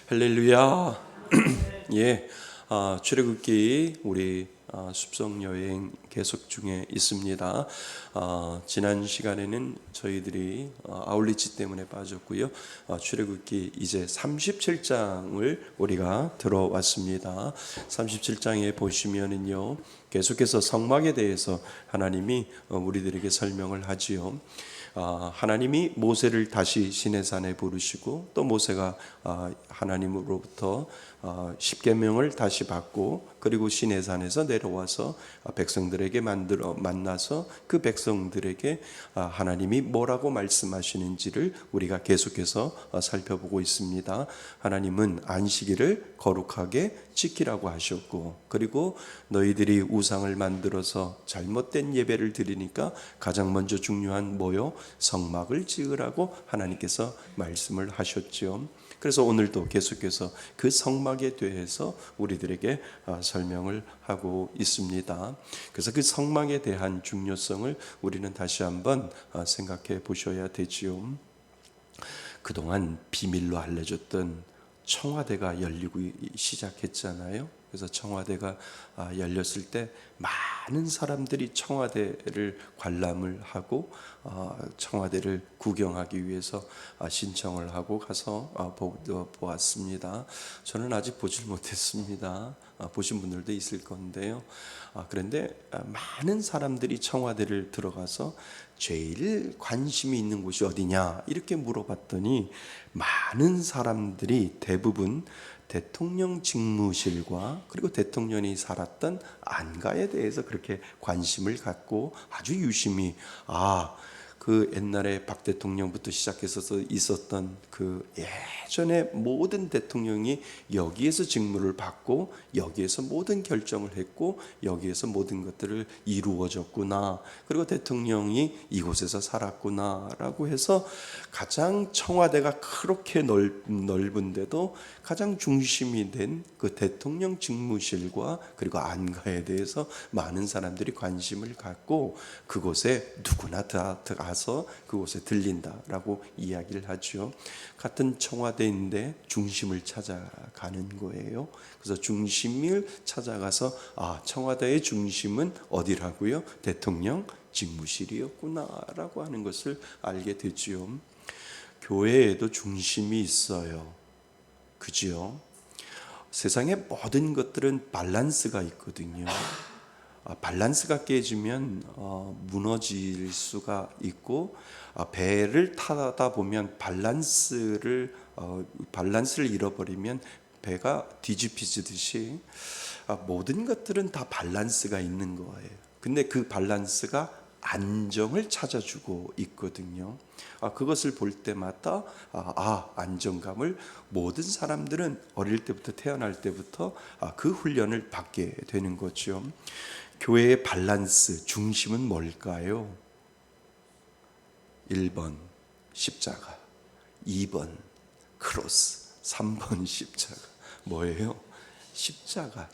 할렐루야. 예, 출애굽기 우리 숲속 여행 계속 중에 있습니다. 지난 시간에는 저희들이 아울리치 때문에 빠졌고요. 출애굽기 이제 37장을 우리가 들어왔습니다. 37장에 보시면은요, 계속해서 성막에 대해서 하나님이 우리들에게 설명을 하지요. 하나님이 모세를 다시 시내산에 부르시고 또 모세가 하나님으로부터 십계명을 다시 받고 그리고 시내산에서 내려와서 백성들에게 만나서 그 백성들에게 하나님이 뭐라고 말씀하시는지를 우리가 계속해서 살펴보고 있습니다. 하나님은 안식일을 거룩하게 지키라고 하셨고, 그리고 너희들이 우상을 만들어서 잘못된 예배를 드리니까 가장 먼저 중요한 뭐요? 성막을 지으라고 하나님께서 말씀을 하셨죠. 그래서 오늘도 계속해서 그 성막에 대해서 우리들에게 설명을 하고 있습니다. 그래서 그 성막에 대한 중요성을 우리는 다시 한번 생각해 보셔야 되지요. 그동안 비밀로 알려졌던 청와대가 열리고 시작했잖아요. 그래서 청와대가 열렸을 때 많은 사람들이 청와대를 관람을 하고 청와대를 구경하기 위해서 신청을 하고 가서 보았습니다. 저는 아직 보질 못했습니다. 보신 분들도 있을 건데요. 그런데 많은 사람들이 청와대를 들어가서 제일 관심이 있는 곳이 어디냐 이렇게 물어봤더니 많은 사람들이 대부분 대통령 직무실과 그리고 대통령이 살았던 안가에 대해서 그렇게 관심을 갖고 아주 유심히 그 옛날에 박 대통령부터 시작해서 있었던 그 예전에 모든 대통령이 여기에서 직무를 받고 여기에서 모든 결정을 했고 여기에서 모든 것들을 이루어졌구나, 그리고 대통령이 이곳에서 살았구나라고 해서 가장 청와대가 그렇게 넓은데도 가장 중심이 된 그 대통령 직무실과 그리고 안가에 대해서 많은 사람들이 관심을 갖고 그곳에 누구나 다 가서 그곳에 들린다라고 이야기를 하죠. 같은 청와대인데 중심을 찾아가는 거예요. 그래서 중심을 찾아가서 청와대의 중심은 어디라고요? 대통령 직무실이었구나라고 하는 것을 알게 되지요. 교회에도 중심이 있어요. 그지요? 세상의 모든 것들은 밸런스가 있거든요. 밸런스가 깨지면 무너질 수가 있고, 배를 타다 보면 밸런스를 잃어버리면 배가 뒤집히듯이 모든 것들은 다 밸런스가 있는 거예요. 근데 그 밸런스가 안정을 찾아주고 있거든요. 그것을 볼 때마다 안정감을 모든 사람들은 어릴 때부터 태어날 때부터 그 훈련을 받게 되는 거죠. 교회의 밸런스 중심은 뭘까요? 1번 십자가, 2번 크로스, 3번 십자가. 뭐예요? 십자가.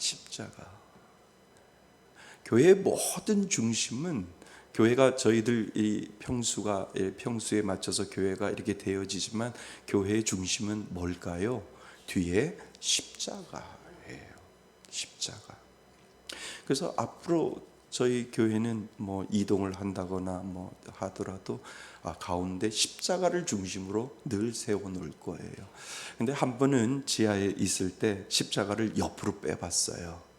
교회의 모든 중심은, 교회가 저희들 이 평수에 맞춰서 교회가 이렇게 되어지지만 교회의 중심은 뭘까요? 뒤에 십자가예요. 십자가. 그래서 앞으로 저희 교회는 뭐 이동을 한다거나 뭐 하더라도 가운데 십자가를 중심으로 늘 세워 놓을 거예요. 근데 한 번은 지하에 있을 때 십자가를 옆으로 빼봤어요.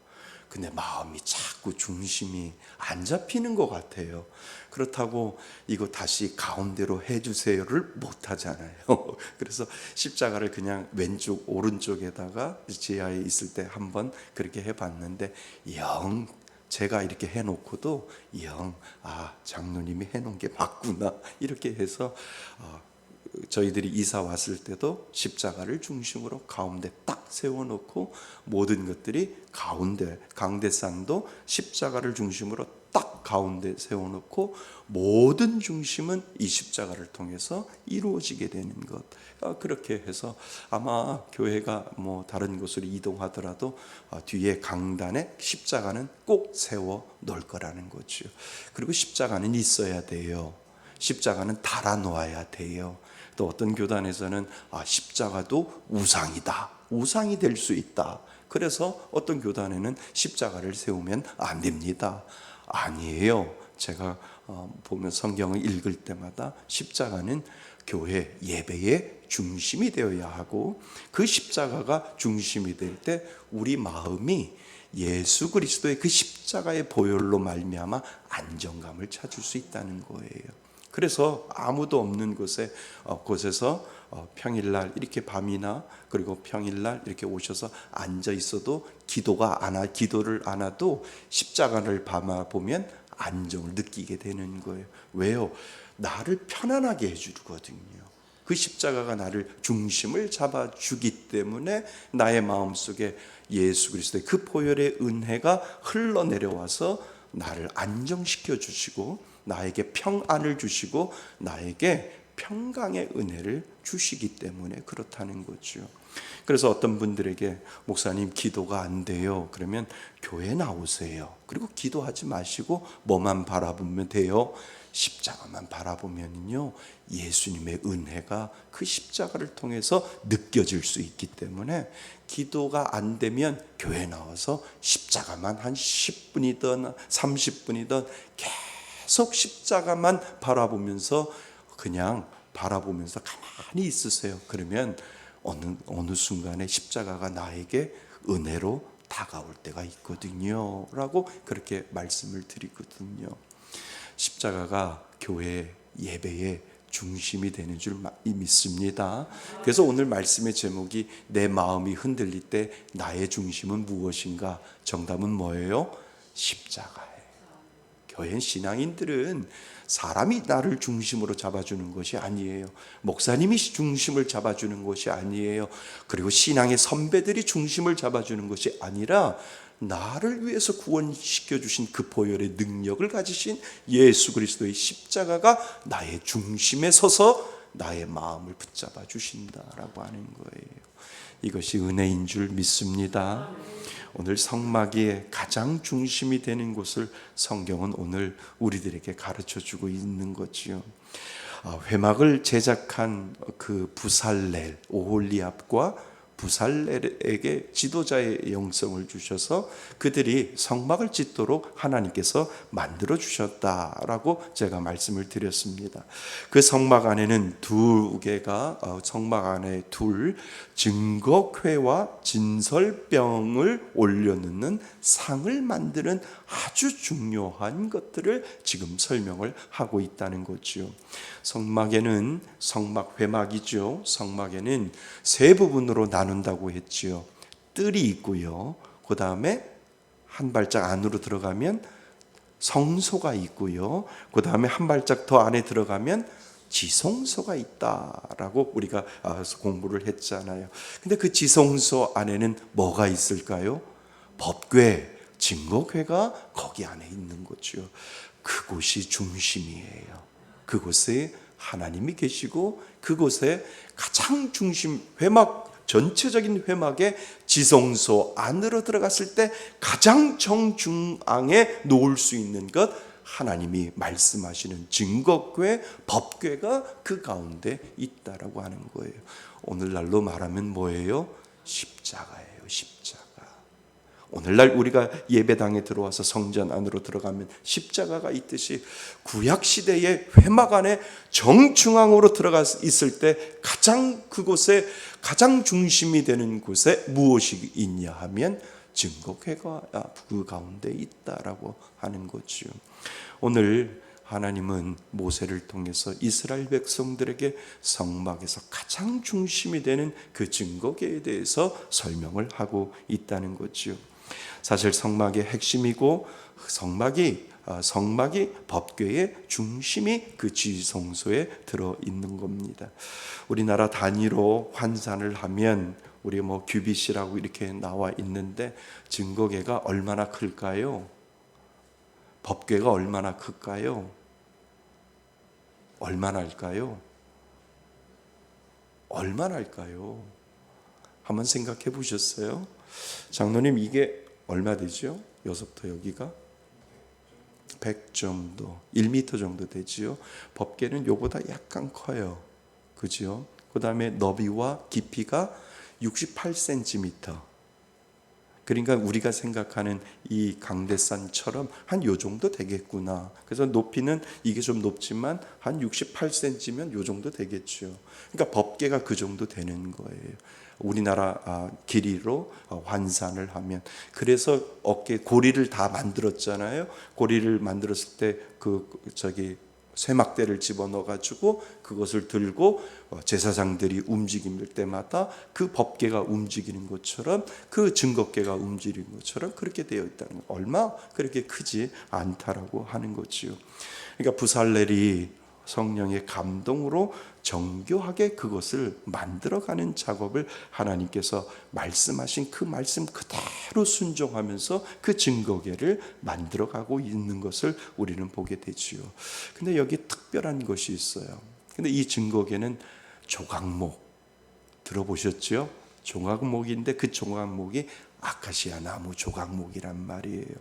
근데 마음이 자꾸 중심이 안 잡히는 것 같아요. 그렇다고 이거 다시 가운데로 해주세요를 못 하잖아요. 그래서 십자가를 그냥 왼쪽 오른쪽에다가 지하에 있을 때 한번 그렇게 해봤는데 제가 이렇게 해놓고도 장로님이 해놓은 게 맞구나 이렇게 해서 저희들이 이사 왔을 때도 십자가를 중심으로 가운데 딱 세워놓고 모든 것들이 강대상도 십자가를 중심으로 딱 가운데 세워놓고 모든 중심은 이 십자가를 통해서 이루어지게 되는 것. 그렇게 해서 아마 교회가 뭐 다른 곳으로 이동하더라도 뒤에 강단에 십자가는 꼭 세워 놓을 거라는 거죠. 그리고 십자가는 있어야 돼요. 십자가는 달아 놓아야 돼요. 또 어떤 교단에서는 십자가도 우상이다, 우상이 될 수 있다. 그래서 어떤 교단에는 십자가를 세우면 안 됩니다. 아니에요. 제가 보면 성경을 읽을 때마다 십자가는 교회 예배의 중심이 되어야 하고, 그 십자가가 중심이 될 때 우리 마음이 예수 그리스도의 그 십자가의 보혈로 말미암아 안정감을 찾을 수 있다는 거예요. 그래서 아무도 없는 곳에서 평일날 이렇게 밤이나 그리고 평일날 이렇게 오셔서 앉아 있어도 기도를 안 해도 십자가를 바라보면 안정을 느끼게 되는 거예요. 왜요? 나를 편안하게 해주거든요. 그 십자가가 나를 중심을 잡아주기 때문에 나의 마음속에 예수 그리스도의 그 보혈의 은혜가 흘러내려와서 나를 안정시켜 주시고 나에게 평안을 주시고 나에게 평강의 은혜를 주시기 때문에 그렇다는 거죠. 그래서 어떤 분들에게 목사님 기도가 안 돼요. 그러면 교회 나오세요. 그리고 기도하지 마시고 뭐만 바라보면 돼요? 십자가만 바라보면요, 예수님의 은혜가 그 십자가를 통해서 느껴질 수 있기 때문에 기도가 안 되면 교회 나와서 십자가만 한 10분이든 30분이든 계속 십자가만 바라보면서 그냥 바라보면서 가만히 있으세요. 그러면 어느 순간에 십자가가 나에게 은혜로 다가올 때가 있거든요 라고 그렇게 말씀을 드리거든요. 십자가가 교회 예배의 중심이 되는 줄 믿습니다. 그래서 오늘 말씀의 제목이 내 마음이 흔들릴 때 나의 중심은 무엇인가? 정답은 뭐예요? 십자가예요. 교회 신앙인들은 사람이 나를 중심으로 잡아주는 것이 아니에요. 목사님이 중심을 잡아주는 것이 아니에요. 그리고 신앙의 선배들이 중심을 잡아주는 것이 아니라 나를 위해서 구원시켜 주신 그 보혈의 능력을 가지신 예수 그리스도의 십자가가 나의 중심에 서서 나의 마음을 붙잡아 주신다라고 하는 거예요. 이것이 은혜인 줄 믿습니다. 오늘 성막의 가장 중심이 되는 곳을 성경은 오늘 우리들에게 가르쳐 주고 있는 거지요. 회막을 제작한 그 부살렐, 오홀리압과 부살렐에게 지도자의 영성을 주셔서 그들이 성막을 짓도록 하나님께서 만들어 주셨다라고 제가 말씀을 드렸습니다. 그 성막 안에는 성막 안에 증거궤와 진설병을 올려놓는 상을 만드는 아주 중요한 것들을 지금 설명을 하고 있다는 거죠. 성막에는 성막 회막이죠. 성막에는 세 부분으로 나눈다고 했지요. 뜰이 있고요. 그 다음에 한 발짝 안으로 들어가면 성소가 있고요. 그 다음에 한 발짝 더 안에 들어가면 지성소가 있다라고 우리가 공부를 했잖아요. 근데 그 지성소 안에는 뭐가 있을까요? 법궤, 증거궤가 거기 안에 있는 거죠. 그곳이 중심이에요. 그곳에 하나님이 계시고 그곳에 가장 중심 전체적인 회막의 지성소 안으로 들어갔을 때 가장 정중앙에 놓을 수 있는 것, 하나님이 말씀하시는 증거궤, 법궤가 그 가운데 있다라고 하는 거예요. 오늘날로 말하면 뭐예요? 십자가예요. 십자가. 오늘날 우리가 예배당에 들어와서 성전 안으로 들어가면 십자가가 있듯이 구약시대의 회막 안에 정중앙으로 들어가 있을 때 그곳에 가장 중심이 되는 곳에 무엇이 있냐 하면 증거궤가 그 가운데 있다라고 하는 거죠. 오늘 하나님은 모세를 통해서 이스라엘 백성들에게 성막에서 가장 중심이 되는 그 증거궤에 대해서 설명을 하고 있다는 거죠. 사실 성막의 핵심이고 성막이 법궤의 중심이 그 지성소에 들어 있는 겁니다. 우리나라 단위로 환산을 하면 우리 규빗이라고 이렇게 나와 있는데 증거궤가 얼마나 클까요? 법궤가 얼마나 클까요? 얼마나 할까요? 얼마나 할까요? 한번 생각해 보셨어요? 장로님, 이게 얼마 되죠? 여기서부터 여기가 100 정도, 1m 정도 되지요. 법궤는 요보다 약간 커요. 그죠? 그 다음에 너비와 깊이가 68cm. 그러니까 우리가 생각하는 이 강대산처럼 한 요 정도 되겠구나. 그래서 높이는 이게 좀 높지만 한 68cm면 요 정도 되겠죠. 그러니까 법궤가 그 정도 되는 거예요. 우리나라 길이로 환산을 하면. 그래서 어깨 고리를 다 만들었잖아요. 고리를 만들었을 때 쇠막대를 집어넣어 가지고 그것을 들고 제사장들이 움직일 때마다 그 법궤가 움직이는 것처럼, 그 증거궤가 움직이는 것처럼 그렇게 되어 있다는 거. 얼마 그렇게 크지 않다라고 하는 거지요. 그러니까 부살렐이 성령의 감동으로 정교하게 그것을 만들어가는 작업을 하나님께서 말씀하신 그 말씀 그대로 순종하면서 그 증거궤를 만들어가고 있는 것을 우리는 보게 되지요. 근데 여기 특별한 것이 있어요. 근데 이 증거궤는 조각목 들어보셨죠? 조각목인데 그 조각목이 아카시아 나무 조각목이란 말이에요.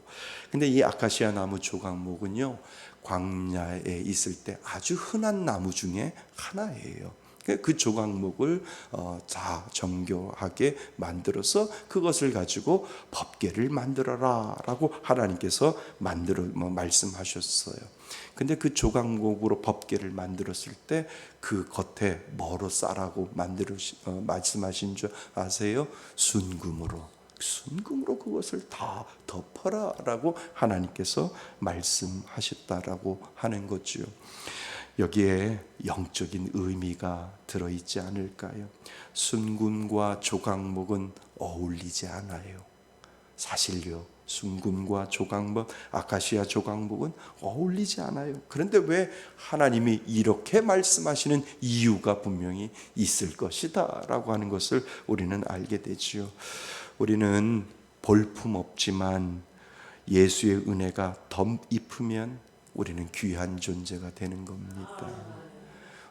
근데 이 아카시아 나무 조각목은요, 광야에 있을 때 아주 흔한 나무 중에 하나예요. 그 조각목을 다 정교하게 만들어서 그것을 가지고 법궤를 만들어라 라고 하나님께서 말씀하셨어요. 근데 그 조각목으로 법궤를 만들었을 때 그 겉에 뭐로 싸라고 말씀하신 줄 아세요? 순금으로 그것을 다 덮어라라고 하나님께서 말씀하셨다라고 하는 거죠. 여기에 영적인 의미가 들어있지 않을까요? 순금과 조각목은 어울리지 않아요. 사실요, 순금과 조각목, 아카시아 조각목은 어울리지 않아요. 그런데 왜 하나님이 이렇게 말씀하시는 이유가 분명히 있을 것이다 라고 하는 것을 우리는 알게 되지요. 우리는 볼품 없지만 예수의 은혜가 덧입으면 우리는 귀한 존재가 되는 겁니다.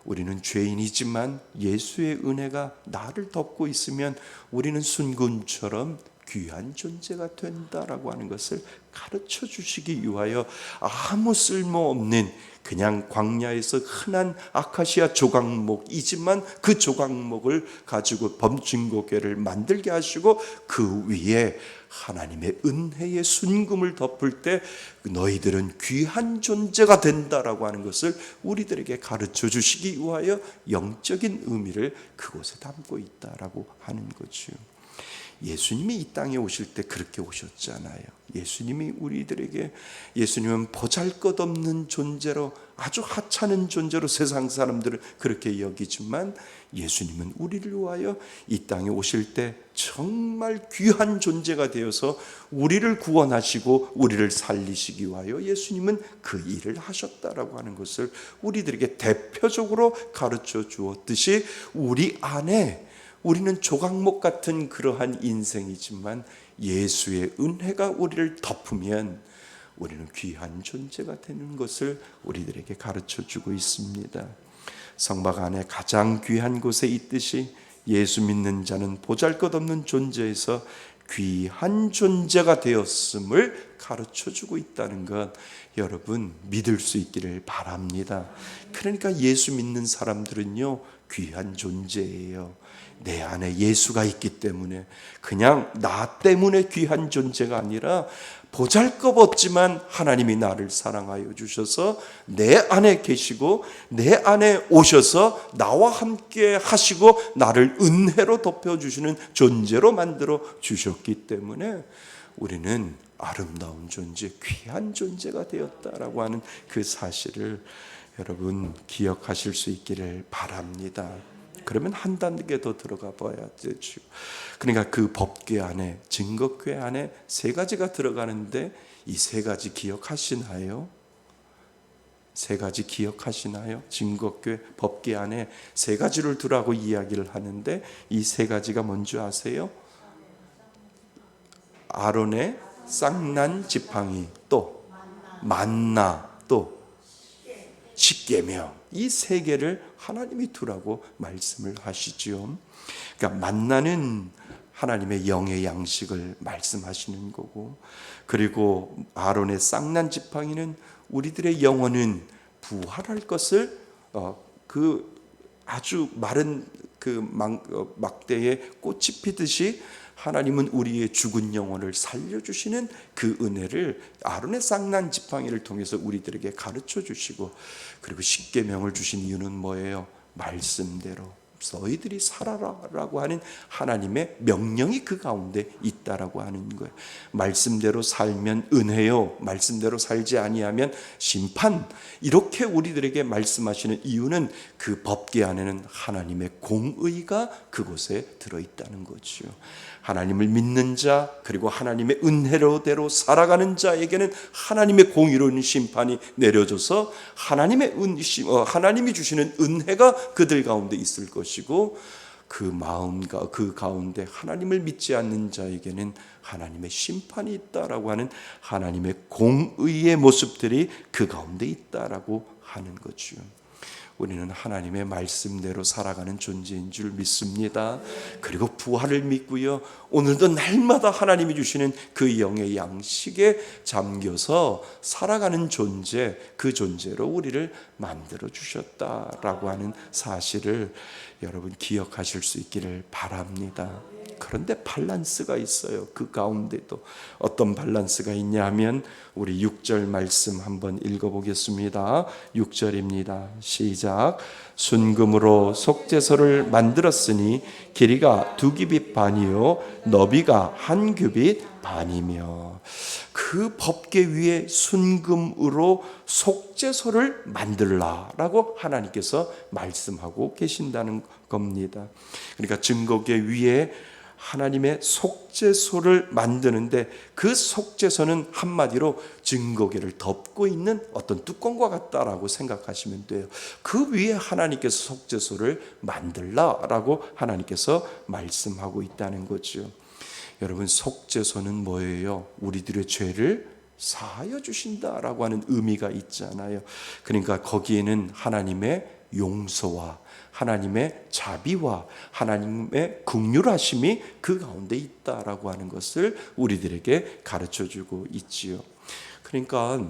우리는 죄인이지만 예수의 은혜가 나를 덮고 있으면 우리는 순금처럼 귀한 존재가 된다라고 하는 것을 가르쳐 주시기 위하여 아무 쓸모없는 그냥 광야에서 흔한 아카시아 조각목이지만 그 조각목을 가지고 범증거궤를 만들게 하시고 그 위에 하나님의 은혜의 순금을 덮을 때 너희들은 귀한 존재가 된다라고 하는 것을 우리들에게 가르쳐 주시기 위하여 영적인 의미를 그곳에 담고 있다라고 하는 거죠. 예수님이 이 땅에 오실 때 그렇게 오셨잖아요. 예수님은 보잘것없는 존재로, 아주 하찮은 존재로 세상 사람들은 그렇게 여기지만 예수님은 우리를 위하여 이 땅에 오실 때 정말 귀한 존재가 되어서 우리를 구원하시고 우리를 살리시기 위하여 예수님은 그 일을 하셨다라고 하는 것을 우리들에게 대표적으로 가르쳐 주었듯이, 우리는 조각목 같은 그러한 인생이지만 예수의 은혜가 우리를 덮으면 우리는 귀한 존재가 되는 것을 우리들에게 가르쳐 주고 있습니다. 성막 안에 가장 귀한 곳에 있듯이 예수 믿는 자는 보잘것없는 존재에서 귀한 존재가 되었음을 가르쳐 주고 있다는 것, 여러분 믿을 수 있기를 바랍니다. 그러니까 예수 믿는 사람들은요, 귀한 존재예요. 내 안에 예수가 있기 때문에, 그냥 나 때문에 귀한 존재가 아니라 보잘것없지만 하나님이 나를 사랑하여 주셔서 내 안에 계시고 내 안에 오셔서 나와 함께 하시고 나를 은혜로 덮여주시는 존재로 만들어 주셨기 때문에 우리는 아름다운 존재, 귀한 존재가 되었다라고 하는 그 사실을 여러분 기억하실 수 있기를 바랍니다. 그러면 한 단계 더 들어가 봐야 되죠. 그러니까 그 법궤 안에, 증거궤 안에 세 가지가 들어가는데 이 세 가지 기억하시나요? 세 가지 기억하시나요? 증거궤, 법궤 안에 세 가지를 두라고 이야기를 하는데 이 세 가지가 뭔지 아세요? 아론의 쌍난 지팡이, 또 만나, 또 십계명, 이 세 개를 하나님이 두라고 말씀을 하시죠. 그러니까 만나는 하나님의 영의 양식을 말씀하시는 거고, 그리고 아론의 쌍난 지팡이는 우리들의 영혼은 부활할 것을 아주 마른 그 막대에 꽃이 피듯이 하나님은 우리의 죽은 영혼을 살려주시는 그 은혜를 아론의 쌍난 지팡이를 통해서 우리들에게 가르쳐 주시고, 그리고 십계명을 주신 이유는 뭐예요? 말씀대로 너희들이 살아라라고 하는 하나님의 명령이 그 가운데 있다라고 하는 거예요. 말씀대로 살면 은혜요, 말씀대로 살지 아니하면 심판. 이렇게 우리들에게 말씀하시는 이유는 그 법궤 안에는 하나님의 공의가 그곳에 들어있다는 거죠. 하나님을 믿는 자, 그리고 하나님의 은혜로대로 살아가는 자에게는 하나님의 공의로운 심판이 내려져서 하나님이 주시는 은혜가 그들 가운데 있을 것이고, 그 마음과 그 가운데 하나님을 믿지 않는 자에게는 하나님의 심판이 있다라고 하는 하나님의 공의의 모습들이 그 가운데 있다라고 하는 거죠. 우리는 하나님의 말씀대로 살아가는 존재인 줄 믿습니다. 그리고 부활을 믿고요, 오늘도 날마다 하나님이 주시는 그 영의 양식에 잠겨서 살아가는 존재, 그 존재로 우리를 만들어 주셨다라고 하는 사실을 여러분 기억하실 수 있기를 바랍니다. 그런데 밸런스가 있어요. 그 가운데도 어떤 밸런스가 있냐 하면, 우리 6절 말씀 한번 읽어보겠습니다. 6절입니다. 시작. 순금으로 속죄소를 만들었으니 길이가 2규빗 반이요 너비가 1규빗 반이며. 그 법궤 위에 순금으로 속죄소를 만들라라고 하나님께서 말씀하고 계신다는 겁니다. 그러니까 증거궤 위에 하나님의 속죄소를 만드는데, 그 속죄소는 한마디로 증거궤를 덮고 있는 어떤 뚜껑과 같다라고 생각하시면 돼요. 그 위에 하나님께서 속죄소를 만들라라고 하나님께서 말씀하고 있다는 거죠. 여러분, 속죄소는 뭐예요? 우리들의 죄를 사하여 주신다라고 하는 의미가 있잖아요. 그러니까 거기에는 하나님의 용서와 하나님의 자비와 하나님의 긍휼하심이 그 가운데 있다라고 하는 것을 우리들에게 가르쳐주고 있지요. 그러니까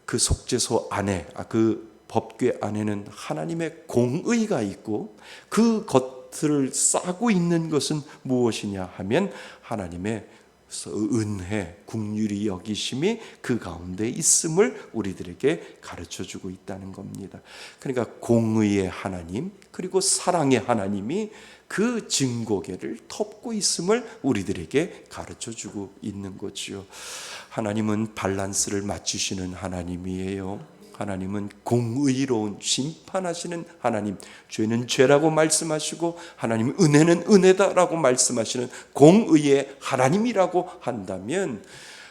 그 속죄소 안에, 그 법궤 안에는 하나님의 공의가 있고, 그 겉을 싸고 있는 것은 무엇이냐 하면 하나님의 은혜, 긍휼이 여기심이 그 가운데 있음을 우리들에게 가르쳐주고 있다는 겁니다. 그러니까 공의의 하나님, 그리고 사랑의 하나님이 그 증거궤를 덮고 있음을 우리들에게 가르쳐주고 있는 거지요. 하나님은 밸런스를 맞추시는 하나님이에요. 하나님은 공의로운 심판하시는 하나님, 죄는 죄라고 말씀하시고 하나님 은혜는 은혜다라고 말씀하시는 공의의 하나님이라고 한다면,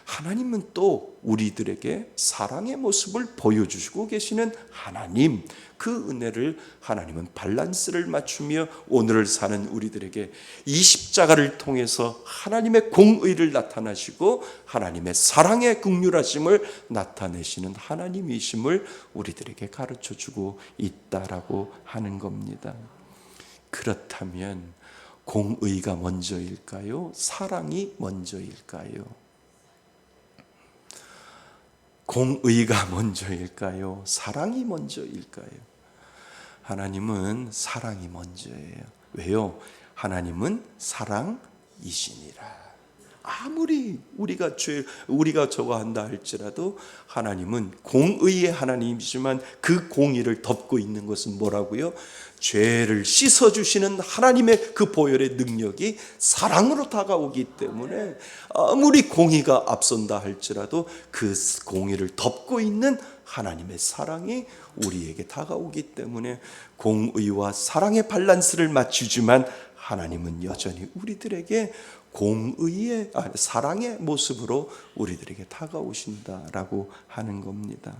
하나님은 또 우리들에게 사랑의 모습을 보여주시고 계시는 하나님, 그 은혜를 하나님은 밸런스를 맞추며 오늘을 사는 우리들에게 이 십자가를 통해서 하나님의 공의를 나타나시고 하나님의 사랑의 긍휼하심을 나타내시는 하나님이심을 우리들에게 가르쳐주고 있다라고 하는 겁니다. 그렇다면 공의가 먼저일까요? 사랑이 먼저일까요? 공의가 먼저일까요? 사랑이 먼저일까요? 하나님은 사랑이 먼저예요. 왜요? 하나님은 사랑이시니라. 아무리 우리가 저거 한다 할지라도 하나님은 공의의 하나님이지만 그 공의를 덮고 있는 것은 뭐라고요? 죄를 씻어주시는 하나님의 그 보혈의 능력이 사랑으로 다가오기 때문에 아무리 공의가 앞선다 할지라도 그 공의를 덮고 있는 하나님의 사랑이 우리에게 다가오기 때문에 공의와 사랑의 밸런스를 맞추지만 하나님은 여전히 우리들에게 공의의 사랑의 모습으로 우리들에게 다가오신다라고 하는 겁니다.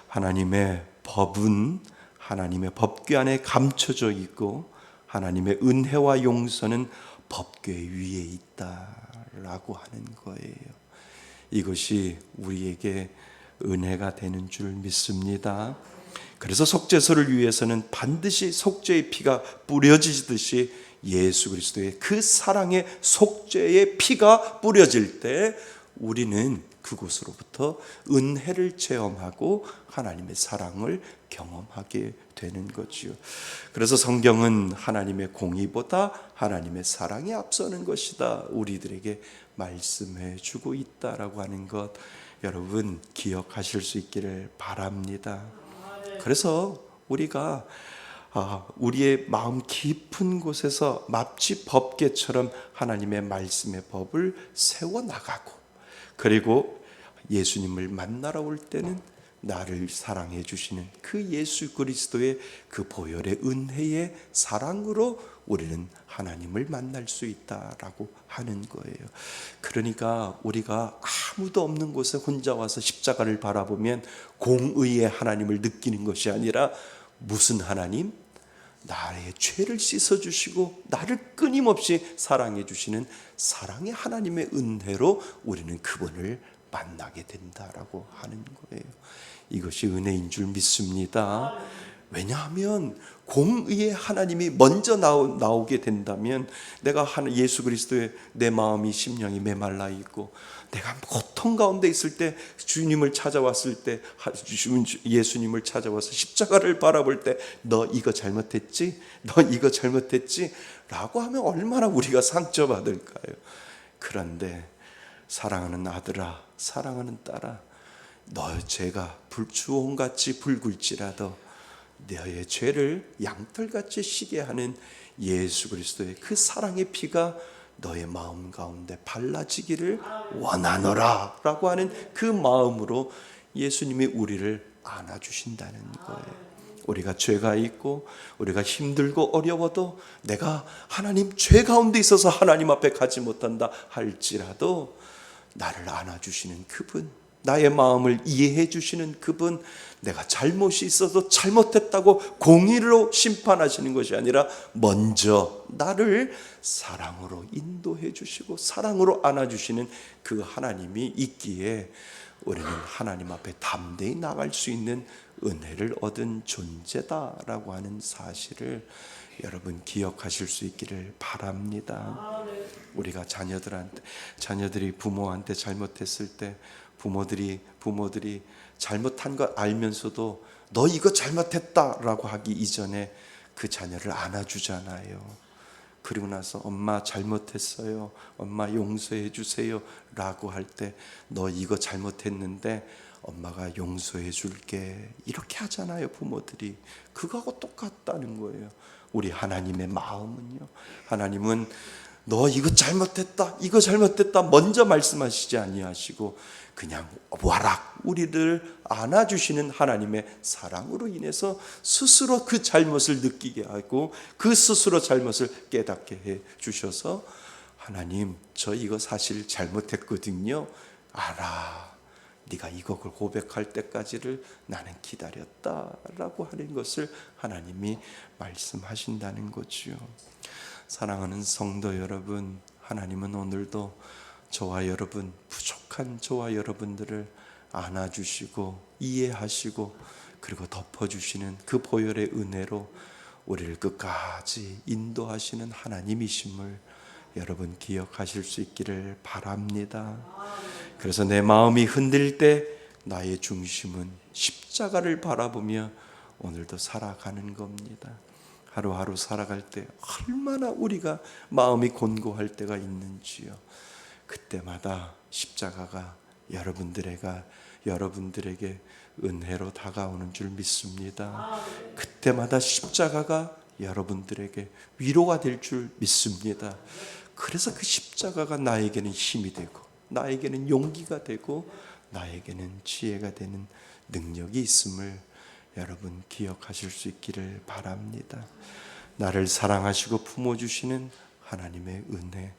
하나님의 법은 하나님의 법궤 안에 감춰져 있고 하나님의 은혜와 용서는 법궤 위에 있다라고 하는 거예요. 이것이 우리에게 은혜가 되는 줄 믿습니다. 그래서 속죄소를 위해서는 반드시 속죄의 피가 뿌려지듯이 예수 그리스도의 그 사랑의 속죄의 피가 뿌려질 때 우리는 그곳으로부터 은혜를 체험하고 하나님의 사랑을 경험하게 되는 거지요. 그래서 성경은 하나님의 공의보다 하나님의 사랑이 앞서는 것이다 우리들에게 말씀해 주고 있다라고 하는 것, 여러분 기억하실 수 있기를 바랍니다. 그래서 우리가 우리의 마음 깊은 곳에서 마치 법궤처럼 하나님의 말씀의 법을 세워나가고, 그리고 예수님을 만나러 올 때는 나를 사랑해 주시는 그 예수 그리스도의 그 보혈의 은혜의 사랑으로 우리는 하나님을 만날 수 있다라고 하는 거예요. 그러니까 우리가 아무도 없는 곳에 혼자 와서 십자가를 바라보면 공의의 하나님을 느끼는 것이 아니라, 무슨 하나님? 나의 죄를 씻어주시고 나를 끊임없이 사랑해 주시는 사랑의 하나님의 은혜로 우리는 그분을 만나게 된다라고 하는 거예요. 이것이 은혜인 줄 믿습니다. 왜냐하면 공의의 하나님이 먼저 나오게 된다면, 내가 예수 그리스도의 내 마음이 심령이 메말라 있고 내가 고통 가운데 있을 때 주님을 찾아왔을 때, 예수님을 찾아와서 십자가를 바라볼 때 너 이거 잘못했지? 너 이거 잘못했지? 라고 하면 얼마나 우리가 상처받을까요? 그런데 사랑하는 아들아, 사랑하는 딸아, 너의 죄가 주홍같이 붉을지라도 너의 죄를 양털같이 시게 하는 예수 그리스도의 그 사랑의 피가 너의 마음 가운데 발라지기를 원하노라 라고 하는 그 마음으로 예수님이 우리를 안아주신다는 거예요. 우리가 죄가 있고 우리가 힘들고 어려워도, 내가 하나님 죄 가운데 있어서 하나님 앞에 가지 못한다 할지라도 나를 안아주시는 그분, 나의 마음을 이해해 주시는 그분, 내가 잘못이 있어도 잘못했다고 공의로 심판하시는 것이 아니라 먼저 나를 사랑으로 인도해 주시고 사랑으로 안아주시는 그 하나님이 있기에 우리는 하나님 앞에 담대히 나갈 수 있는 은혜를 얻은 존재다라고 하는 사실을 여러분 기억하실 수 있기를 바랍니다. 우리가 자녀들이 부모한테 잘못했을 때 부모들이 잘못한 걸 알면서도 너 이거 잘못했다라고 하기 이전에 그 자녀를 안아주잖아요. 그리고 나서 엄마 잘못했어요, 엄마 용서해 주세요 라고 할 때 너 이거 잘못했는데 엄마가 용서해 줄게, 이렇게 하잖아요 부모들이. 그거하고 똑같다는 거예요. 우리 하나님의 마음은요, 하나님은 너 이거 잘못했다, 이거 잘못했다 먼저 말씀하시지 아니하시고 그냥 와락 우리를 안아주시는 하나님의 사랑으로 인해서 스스로 그 잘못을 느끼게 하고 그 스스로 잘못을 깨닫게 해 주셔서, 하나님 저 이거 사실 잘못했거든요, 알아, 네가 이걸 고백할 때까지를 나는 기다렸다라고 하는 것을 하나님이 말씀하신다는 거지요. 사랑하는 성도 여러분, 하나님은 오늘도 저와 여러분, 부족한 저와 여러분들을 안아주시고 이해하시고 그리고 덮어주시는 그 보혈의 은혜로 우리를 끝까지 인도하시는 하나님이심을 여러분 기억하실 수 있기를 바랍니다. 그래서 내 마음이 흔들릴 때 나의 중심은 십자가를 바라보며 오늘도 살아가는 겁니다. 하루하루 살아갈 때 얼마나 우리가 마음이 곤고할 때가 있는지요. 그때마다 십자가가 여러분들에게 은혜로 다가오는 줄 믿습니다. 그때마다 십자가가 여러분들에게 위로가 될 줄 믿습니다. 그래서 그 십자가가 나에게는 힘이 되고 나에게는 용기가 되고 나에게는 지혜가 되는 능력이 있음을 여러분 기억하실 수 있기를 바랍니다. 나를 사랑하시고 품어주시는 하나님의 은혜,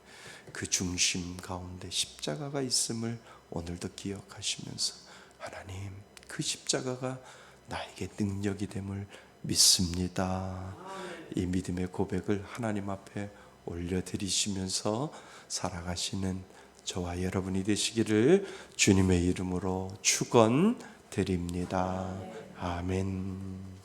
그 중심 가운데 십자가가 있음을 오늘도 기억하시면서, 하나님 그 십자가가 나에게 능력이 됨을 믿습니다. 이 믿음의 고백을 하나님 앞에 올려드리시면서 살아가시는 저와 여러분이 되시기를 주님의 이름으로 축원드립니다. 아멘.